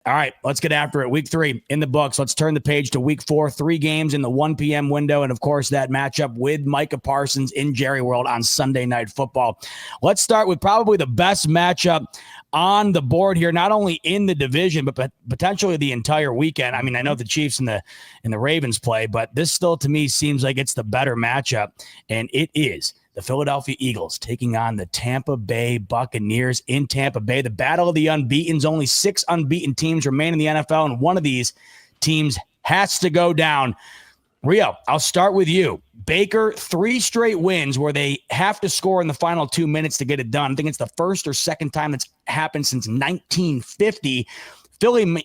All right, let's get after it. Week 3 in the books. Let's turn the page to week 4. 3 games in the 1 p.m. window. And, of course, that matchup with Micah Parsons in Jerry World on Sunday Night Football. Let's start with probably the best matchup on the board here, not only in the division, but potentially the entire weekend. I mean, I know the Chiefs and the Ravens play, but this still, to me, seems like it's the better matchup, and it is the Philadelphia Eagles taking on the Tampa Bay Buccaneers in Tampa Bay. The battle of the unbeatens. Only 6 unbeaten teams remain in the NFL, and one of these teams has to go down. Rio, I'll start with you. Baker, 3 straight wins where they have to score in the final 2 minutes to get it done. I think it's the first or second time that's happened since 1950. Philly,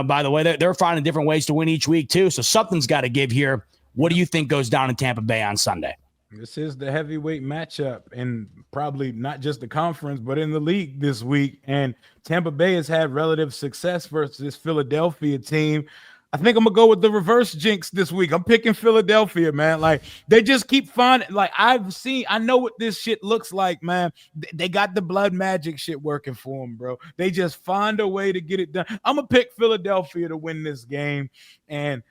by the way, they're finding different ways to win each week too, so something's got to give here. What do you think goes down in Tampa Bay on Sunday? This is the heavyweight matchup, and probably not just the conference, but in the league this week. And Tampa Bay has had relative success versus this Philadelphia team. I think I'm going to go with the reverse jinx this week. I'm picking Philadelphia, man. Like, they just keep finding, like, I know what this shit looks like, man. They got the blood magic shit working for them, bro. They just find a way to get it done. I'm going to pick Philadelphia to win this game. And,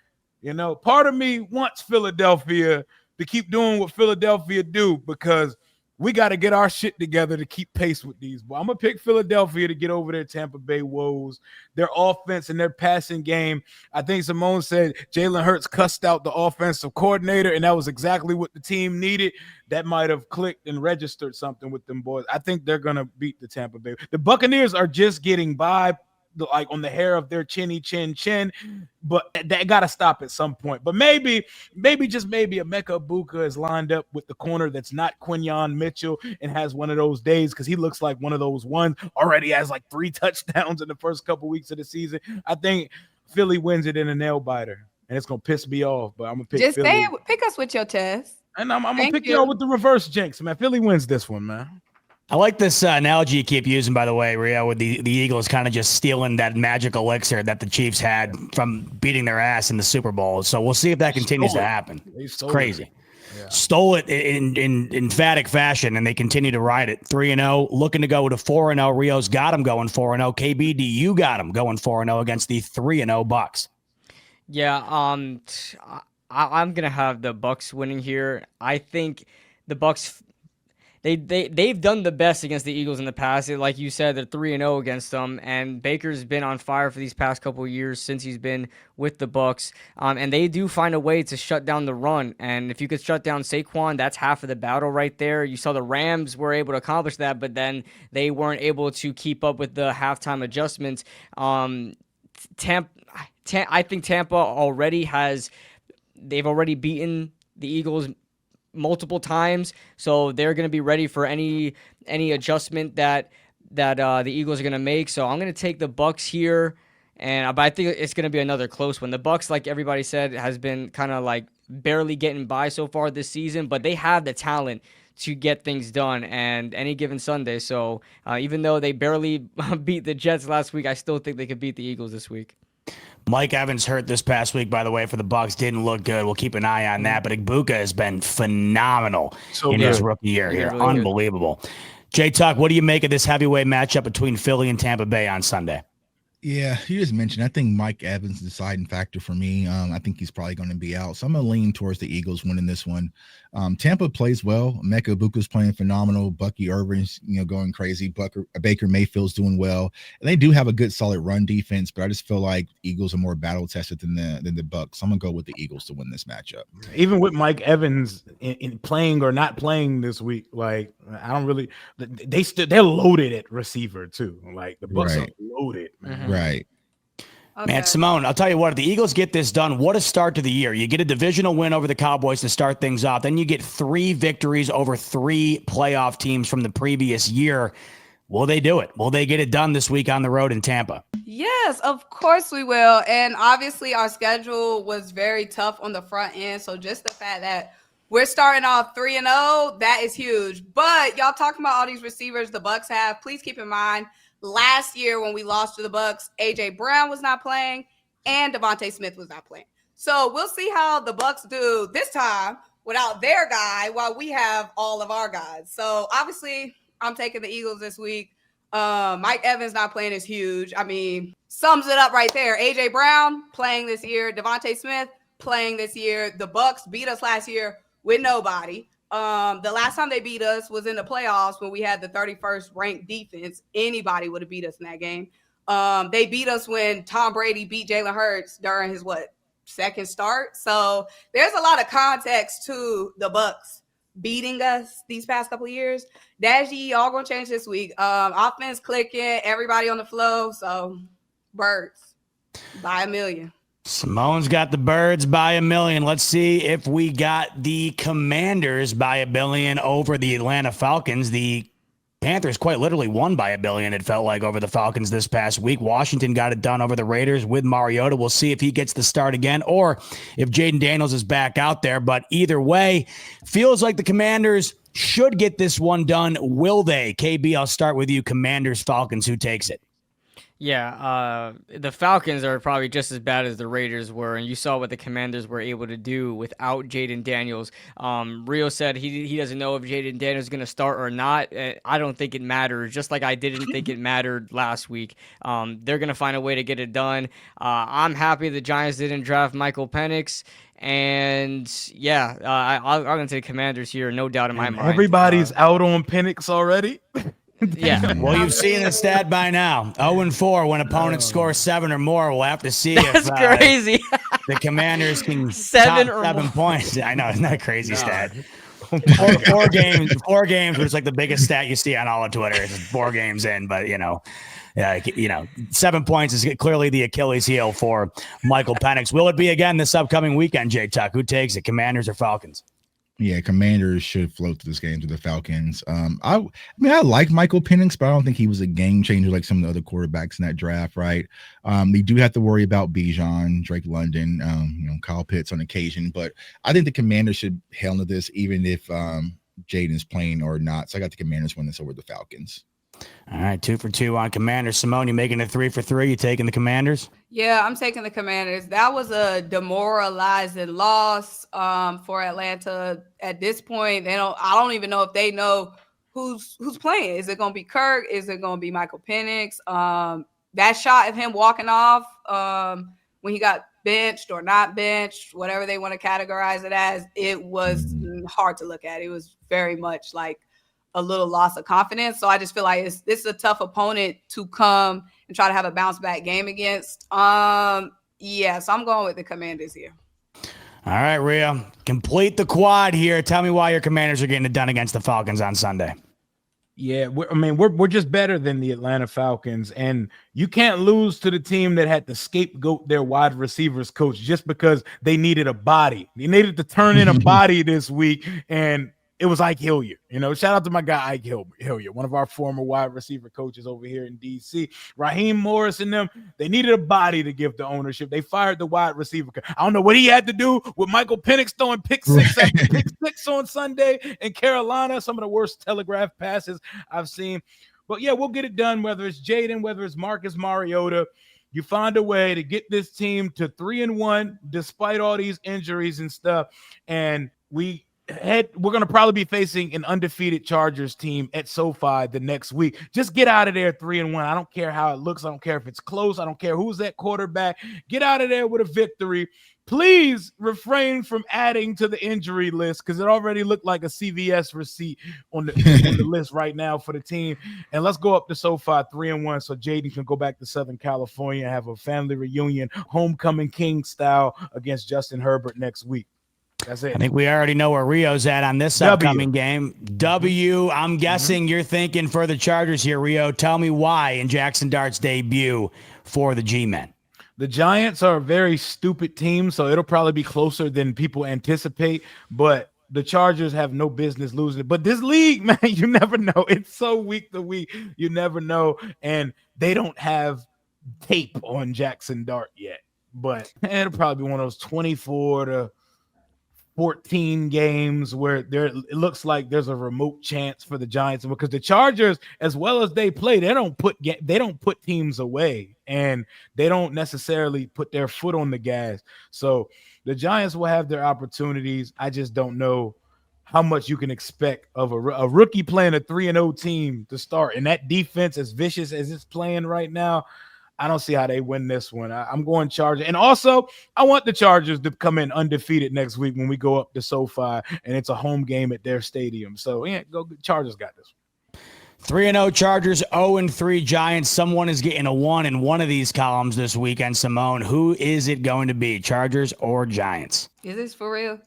part of me wants Philadelphia to keep doing what Philadelphia do, because we got to get our shit together to keep pace with these. But I'm going to pick Philadelphia to get over their Tampa Bay woes. Their offense and their passing game. I think Simone said Jalen Hurts cussed out the offensive coordinator, and that was exactly what the team needed. That might have clicked and registered something with them boys. I think they're going to beat the Tampa Bay. The Buccaneers are just getting by, like on the hair of their chinny chin, but that got to stop at some point. But maybe Emeka Ibuka is lined up with the corner that's not Quinyon Mitchell and has one of those days, because he looks like one of those ones. Already has like 3 touchdowns in the first couple weeks of the season. I think Philly wins it in a nail biter, and it's gonna piss me off. But I'm gonna pick Philly. Pick us with your test, and I'm gonna pick y'all with the reverse jinx, man. Philly wins this one, man. I like this analogy you keep using, by the way, Rio, with the Eagles kind of just stealing that magic elixir that the Chiefs had from beating their ass in the Super Bowl. So we'll see if that continues to happen. It's crazy. Yeah. Stole it in emphatic fashion, and they continue to ride it. 3-0, looking to go to 4-0. Rio's got them going 4-0. KB, do you got them going 4-0 against the 3-0 Bucs? Yeah, I'm gonna have the Bucs winning here. I think the Bucs. They've done the best against the Eagles in the past. Like you said, they're 3-0 against them, and Baker's been on fire for these past couple of years since he's been with the Bucs. And they do find a way to shut down the run. And if you could shut down Saquon, that's half of the battle right there. You saw the Rams were able to accomplish that, but then they weren't able to keep up with the halftime adjustments. I think Tampa they've already beaten the Eagles multiple times, so they're going to be ready for any adjustment that the Eagles are going to make. So I'm going to take the Bucs here, but I think it's going to be another close one. The Bucs, like everybody said, has been kind of like barely getting by so far this season, but they have the talent to get things done and any given Sunday. So even though they barely beat the Jets last week, I still think they could beat the Eagles this week. Mike Evans hurt this past week, by the way, for the Bucs. Didn't look good. We'll keep an eye on that. But Ibuka has been phenomenal in his rookie year here. Really unbelievable. Good. Jay Tuck, what do you make of this heavyweight matchup between Philly and Tampa Bay on Sunday? Yeah, you just mentioned, I think Mike Evans is the deciding factor for me. I think he's probably going to be out. So I'm going to lean towards the Eagles winning this one. Tampa plays well. Emeka Ibuka's playing phenomenal. Bucky Irvin's, going crazy. Baker Mayfield's doing well. And they do have a good, solid run defense, but I just feel like Eagles are more battle-tested than the Bucs. So I'm going to go with the Eagles to win this matchup. Even with Mike Evans in playing or not playing this week, like, I don't really – they're loaded at receiver too. Like, the Bucs are loaded, man. Right. Okay. Man, Simone, I'll tell you what, if the Eagles get this done, what a start to the year. You get a divisional win over the Cowboys to start things off. Then you get 3 victories over 3 playoff teams from the previous year. Will they do it? Will they get it done this week on the road in Tampa? Yes, of course we will. And obviously our schedule was very tough on the front end. So just the fact that we're starting off 3-0, that is huge. But y'all talking about all these receivers the Bucs have, please keep in mind, last year when we lost to the Bucs, A.J. Brown was not playing and Devontae Smith was not playing. So we'll see how the Bucs do this time without their guy while we have all of our guys. So obviously I'm taking the Eagles this week. Mike Evans not playing is huge. I mean, sums it up right there. AJ Brown playing this year. Devontae Smith playing this year. The Bucks beat us last year with nobody. The last time they beat us was in the playoffs when we had the 31st ranked defense. Anybody would have beat us in that game. They beat us when Tom Brady beat Jalen Hurts during his second start. So there's a lot of context to the Bucks beating us these past couple of years. Dajie, all gonna change this week. Offense clicking, everybody on the flow. So birds by 1,000,000. Simone's got the birds by 1,000,000. Let's see if we got the Commanders by 1,000,000,000 over the Atlanta Falcons. The Panthers quite literally won by 1,000,000,000, it felt like, over the Falcons this past week. Washington got it done over the Raiders with Mariota. We'll see if he gets the start again or if Jaden Daniels is back out there. But either way, feels like the Commanders should get this one done. Will they? KB, I'll start with you. Commanders, Falcons, who takes it? Yeah, the Falcons are probably just as bad as the Raiders were, and you saw what the Commanders were able to do without Jaden Daniels. Rio said he doesn't know if Jaden Daniels is going to start or not. I don't think it matters, just like I didn't think it mattered last week. They're going to find a way to get it done. I'm happy the Giants didn't draft Michael Penix. And yeah, I'm going to take Commanders here, no doubt in my mind. Everybody's out on Penix already. Yeah. Well, you've seen the stat by now. 0-4 when opponents score 7 or more. We'll have to see That's crazy. The Commanders can 7 top or 7 more. points. I know, isn't that a crazy stat? Four games, which is like the biggest stat you see on all of Twitter. It's 4 games in, but 7 points is clearly the Achilles heel for Michael Penix. Will it be again this upcoming weekend, J Tuck? Who takes it, Commanders or Falcons? Yeah, Commanders should float to this game to the Falcons. I like Michael Penix, but I don't think he was a game changer like some of the other quarterbacks in that draft, right? They do have to worry about Bijan, Drake London, Kyle Pitts on occasion, but I think the Commanders should handle this even if Jaden is playing or not. So I got the Commanders win this over the Falcons. All right, 2 for 2 on Commanders. Simone, you making it 3 for 3? You taking the Commanders? Yeah, I'm taking the Commanders. That was a demoralizing loss for Atlanta. At this point, I don't even know if they know who's playing. Is it going to be Kirk? Is it going to be Michael Penix? That shot of him walking off when he got benched or not benched, whatever they want to categorize it as, it was hard to look at. It was very much like a little loss of confidence. So I just feel like this is a tough opponent to come and try to have a bounce back game against. So I'm going with the Commanders here. All right, Rio, complete the quad here. Tell me why your Commanders are getting it done against the Falcons on Sunday. Yeah, we're just better than the Atlanta Falcons, and you can't lose to the team that had to scapegoat their wide receivers coach just because they needed a body. They needed to turn in a body this week, and it was Ike Hilliard. Shout out to my guy Ike Hilliard, one of our former wide receiver coaches over here in D.C. Raheem Morris and them, they needed a body to give the ownership. They fired the wide receiver. I don't know what he had to do with Michael Penix throwing pick six after pick 6 on Sunday in Carolina. Some of the worst telegraph passes I've seen. But yeah, we'll get it done, whether it's Jaden, whether it's Marcus Mariota. You find a way to get this team to 3-1 despite all these injuries and stuff. And we're going to probably be facing an undefeated Chargers team at SoFi the next week. Just get out of there 3-1. I don't care how it looks. I don't care if it's close. I don't care who's that quarterback. Get out of there with a victory. Please refrain from adding to the injury list because it already looked like a CVS receipt on the list right now for the team. And let's go up to SoFi 3-1 so Jaden can go back to Southern California and have a family reunion, homecoming king style against Justin Herbert next week. That's it. I think we already know where Rio's at on this upcoming game. I'm guessing you're thinking for the Chargers here, Rio. Tell me why in Jackson Dart's debut for the G-Men. The Giants are a very stupid team, so it'll probably be closer than people anticipate, but the Chargers have no business losing it. But this league, man, you never know. It's so week to week. You never know, and they don't have tape on Jackson Dart yet, but it'll probably be one of those 24 to 14 games where it looks like there's a remote chance for the Giants, because the Chargers, as well as they play, they don't put teams away, and they don't necessarily put their foot on the gas. So the Giants will have their opportunities. I just don't know how much you can expect of a rookie playing a 3-0 team to start. And that defense, as vicious as it's playing right now, I don't see how they win this one. I'm going Chargers. And also, I want the Chargers to come in undefeated next week when we go up to SoFi and it's a home game at their stadium. So, yeah, Chargers got this. 3-0 Chargers, 0-3 Giants. Someone is getting a 1 in one of these columns this weekend. Simone, who is it going to be, Chargers or Giants? Is this for real?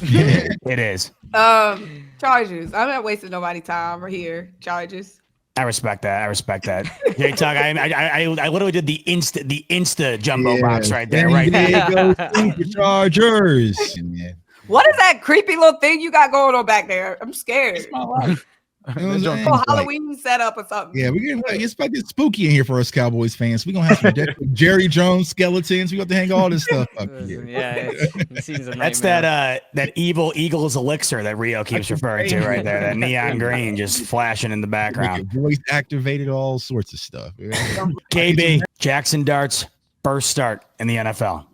Yeah. It is. Chargers. I'm not wasting nobody's time right here. Chargers. I respect that. J Tug, I literally did the insta jumbo box right there. Right there. Go the Chargers. What is that creepy little thing you got going on back there? I'm scared. It's my life. Halloween setup or something. Yeah, it's about to get spooky in here for us Cowboys fans. We're gonna have some Jerry Jones skeletons. We got to hang all this stuff up here. Yeah, that's that evil Eagles elixir that Rio keeps referring to right there. That neon green just flashing in the background. Voice activated, all sorts of stuff. KB, Jackson Dart's first start in the NFL.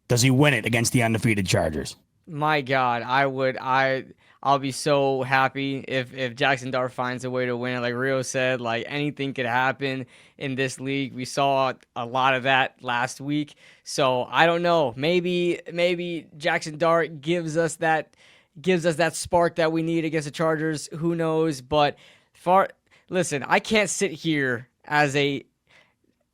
Does he win it against the undefeated Chargers? My God, I'll be so happy if Jackson Dart finds a way to win it. Like Rio said, like anything could happen in this league. We saw a lot of that last week. So I don't know. Maybe Jackson Dart gives us that spark that we need against the Chargers. Who knows? But listen, I can't sit here as a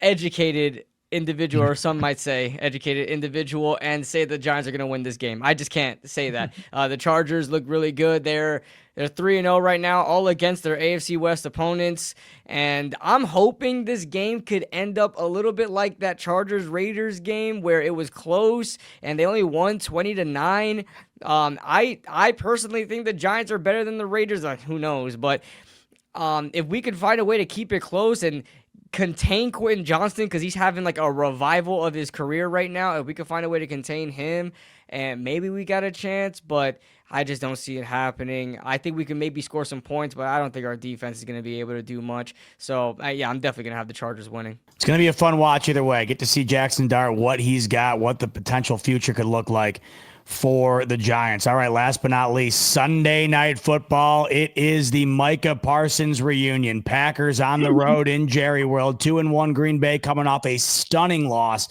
educated individual, or some might say educated individual, and say the Giants are going to win this game. I just can't say that. The Chargers look really good. They're 3-0 right now, all against their AFC West opponents, and I'm hoping this game could end up a little bit like that Chargers-Raiders game where it was close and they only won 20-9. I personally think the Giants are better than the Raiders. Who knows? But if we could find a way to keep it close and contain Quentin Johnston, because he's having like a revival of his career right now. If we could find a way to contain him, and maybe we got a chance, but I just don't see it happening. I think we can maybe score some points, but I don't think our defense is going to be able to do much. So, yeah, I'm definitely going to have the Chargers winning. It's going to be a fun watch either way. Get to see Jackson Dart, what he's got, what the potential future could look like for the Giants. All right, last but not least, Sunday Night Football. It is the Micah Parsons reunion. Packers on the road in Jerry World. 2-1 Green Bay coming off a stunning loss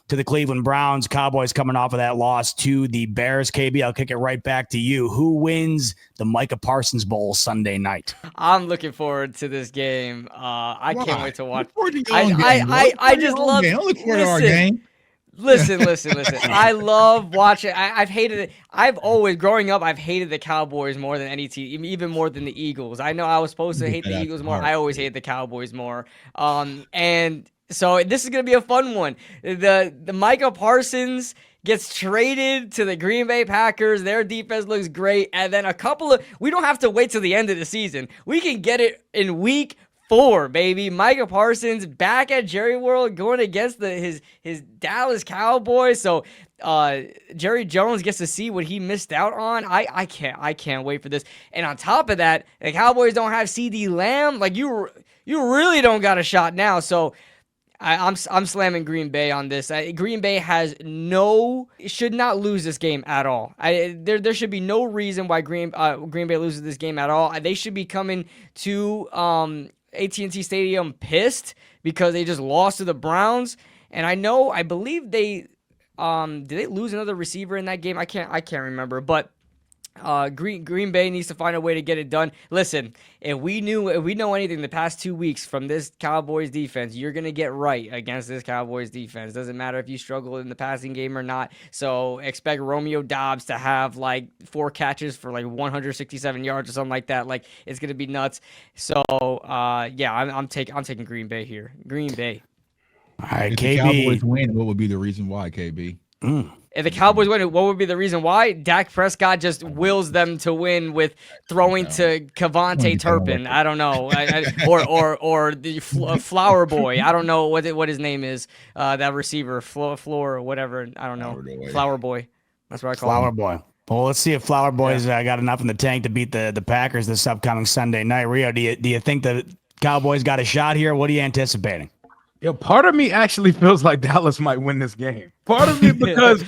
to the Cleveland Browns. Cowboys coming off of that loss to the Bears. KB, I'll kick it right back to you. Who wins the Micah Parsons Bowl Sunday night? I'm looking forward to this game. I can't wait to watch. I just love it. Look forward to our game. Listen. I love watching. I've hated it. I've always, growing up, I've hated the Cowboys more than any team, even more than the Eagles. I know I was supposed to hate the Eagles more. I always hate the Cowboys more. And so this is going to be a fun one. The Micah Parsons gets traded to the Green Bay Packers. Their defense looks great. And then we don't have to wait till the end of the season. We can get it in week 4, baby. Micah Parsons back at Jerry World going against his Dallas Cowboys. So Jerry Jones gets to see what he missed out on. I can't wait for this. And on top of that, the Cowboys don't have CD Lamb. Like you really don't got a shot now. So I'm slamming Green Bay on this. Green Bay should not lose this game at all. There should be no reason why Green Bay loses this game at all. They should be coming to AT&T Stadium pissed because they just lost to the Browns. And I believe they did they lose another receiver in that game? I can't remember, but Green Bay needs to find a way to get it done. Listen, if we know anything the past 2 weeks from this Cowboys defense, you're going to get right against this Cowboys defense. Doesn't matter if you struggle in the passing game or not. So expect Romeo Doubs to have like 4 catches for like 167 yards or something like that. Like it's going to be nuts. So yeah, I'm taking Green Bay here. Green Bay. All right, if KB. the Cowboys win, what would be the reason why, KB? If the Cowboys win, what would be the reason why? Dak Prescott just wills them to win with throwing to Kevontae Turpin. I don't know, or the Flower Boy. I don't know what his name is. That receiver, Floor or whatever. I don't know. Flower Boy. That's what I call Flower him. Boy. Well, let's see if Flower Boy's got enough in the tank to beat the Packers this upcoming Sunday night. Rio, do you think the Cowboys got a shot here? What are you anticipating? Yo, part of me actually feels like Dallas might win this game. Part of it because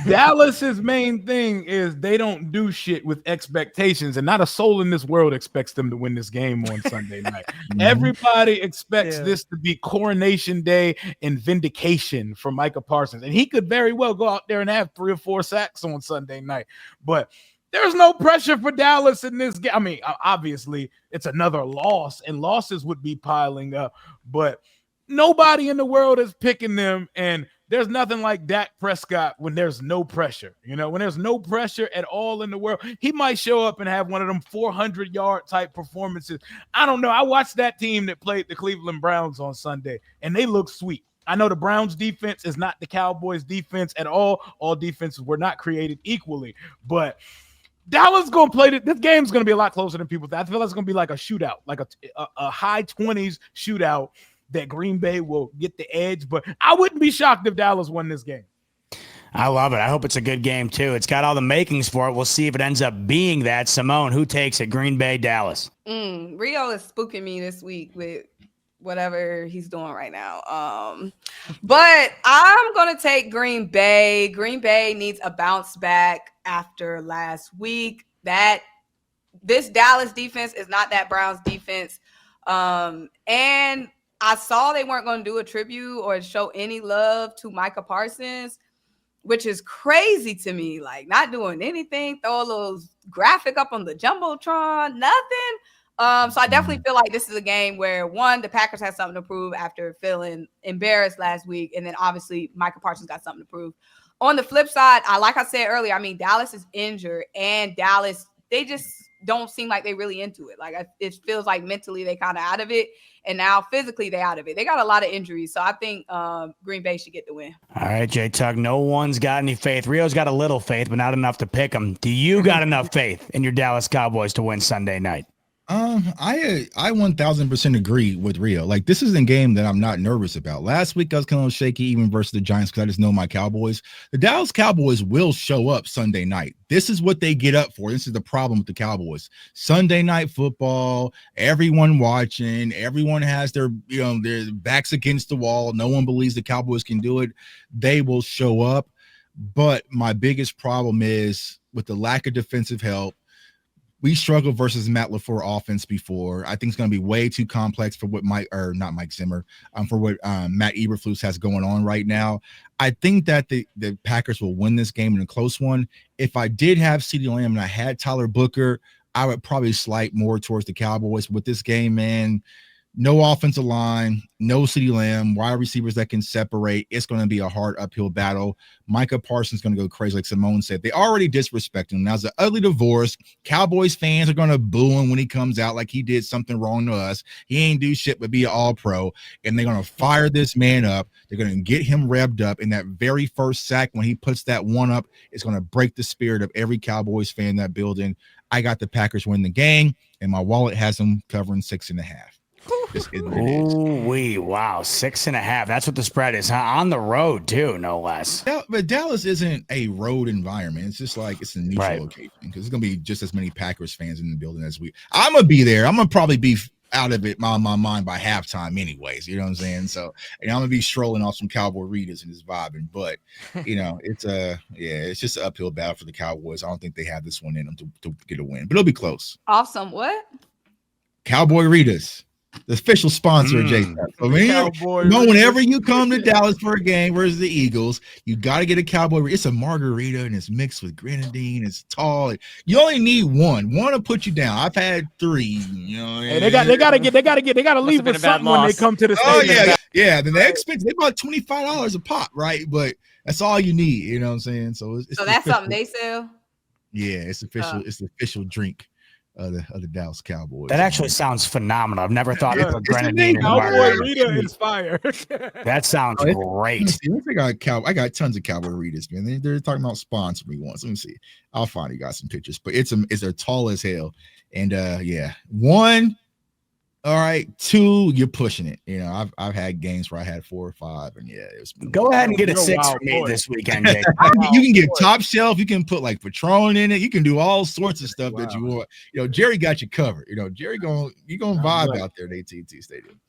Dallas's main thing is they don't do shit with expectations, and not a soul in this world expects them to win this game on Sunday night. Everybody expects this to be coronation day and vindication for Micah Parsons, and he could very well go out there and have 3 or 4 sacks on Sunday night. But there's no pressure for Dallas in this game. I mean, obviously, it's another loss, and losses would be piling up, but nobody in the world is picking them, and there's nothing like Dak Prescott when there's no pressure. You know, when there's no pressure at all in the world, he might show up and have one of them 400-yard type performances. I don't know. I watched that team that played the Cleveland Browns on Sunday, and they look sweet. I know the Browns defense is not the Cowboys defense at all. All defenses were not created equally, but Dallas going to play this game's going to be a lot closer than people think. I feel like it's going to be like a shootout, like a high 20s shootout that Green Bay will get the edge, but I wouldn't be shocked if Dallas won this game. I love it. I hope it's a good game, too. It's got all the makings for it. We'll see if it ends up being that. Simone, who takes it? Green Bay, Dallas. Rio is spooking me this week with whatever he's doing right now. But I'm going to take Green Bay. Green Bay needs a bounce back after last week. This Dallas defense is not that Browns defense. And I saw they weren't going to do a tribute or show any love to Micah Parsons, which is crazy to me. Like, not doing anything, throw a little graphic up on the Jumbotron, nothing. So I definitely feel like this is a game where, one, the Packers have something to prove after feeling embarrassed last week, and then obviously Micah Parsons got something to prove. On the flip side, like I said earlier, I mean, Dallas is injured, and Dallas, they just don't seem like they really into it. Like, it feels like mentally they kind of out of it, and now physically they out of it. They got a lot of injuries, so I think Green Bay should get the win. All right, J Tug, no one's got any faith. Rio's got a little faith, but not enough to pick them. Do you got enough faith in your Dallas Cowboys to win Sunday night? I 1000% agree with Rio. Like, this is a game that I'm not nervous about. Last week I was kind of shaky even versus the Giants because I just know my Cowboys. The Dallas Cowboys will show up Sunday night. This is what they get up for. This is the problem with the Cowboys. Sunday night football, everyone watching, everyone has their backs against the wall. No one believes the Cowboys can do it. They will show up. But my biggest problem is with the lack of defensive help. We struggled versus Matt LaFleur offense before. I think it's going to be way too complex for what Matt Eberflus has going on right now. I think that the Packers will win this game in a close one. If I did have CeeDee Lamb and I had Tyler Booker, I would probably slight more towards the Cowboys. With this game, man, no offensive line, no CeeDee Lamb, wide receivers that can separate. It's going to be a hard uphill battle. Micah Parsons going to go crazy, like Simone said. They already disrespect him. Now it's an ugly divorce. Cowboys fans are going to boo him when he comes out like he did something wrong to us. He ain't do shit but be an all-pro. And they're going to fire this man up. They're going to get him revved up. And that very first sack, when he puts that one up, it's going to break the spirit of every Cowboys fan in that building. I got the Packers win the game, and my wallet has them covering 6.5. Ooh, wow, 6.5. That's what the spread is, huh? On the road too, no less. But Dallas isn't a road environment. It's just like it's a neutral location because there's gonna be just as many Packers fans in the building as we. I'm gonna be there. I'm gonna probably be out of it my mind by halftime, anyways. You know what I'm saying? So I'm gonna be strolling off some Cowboy readers and just vibing. But it's just an uphill battle for the Cowboys. I don't think they have this one in them to get a win, but it'll be close. Awesome. What? Cowboy readers. The official sponsor of J-Tech. So whenever you come to Dallas for a game versus the Eagles, you got to get a Cowboy. It's a margarita and it's mixed with grenadine. It's tall. You only need one to put you down. I've had 3. Hey, they got to leave with something when they come to the stadium. Yeah. Then they're expensive. They bought $25 a pop, right? But that's all you need. You know what I'm saying? So that's official. Something they sell. Yeah, it's official. It's the official drink of the Dallas Cowboys. That actually sounds phenomenal. I've never thought of grenadine. Cowboy Rita inspired. That sounds great. I got tons of Cowboy Ritas, man. They're talking about sponsoring me once. Let me see. I'll find you guys some pictures. But it's tall as hell. And 1. All right, 2, you're pushing it. I've had games where I had 4 or 5, and it was. Go ahead and get a 6 for me this weekend, Jake. You can get top shelf. You can put like Patron in it. You can do all sorts of stuff that you want. Jerry got you covered. Jerry you gonna vibe out there at AT&T Stadium.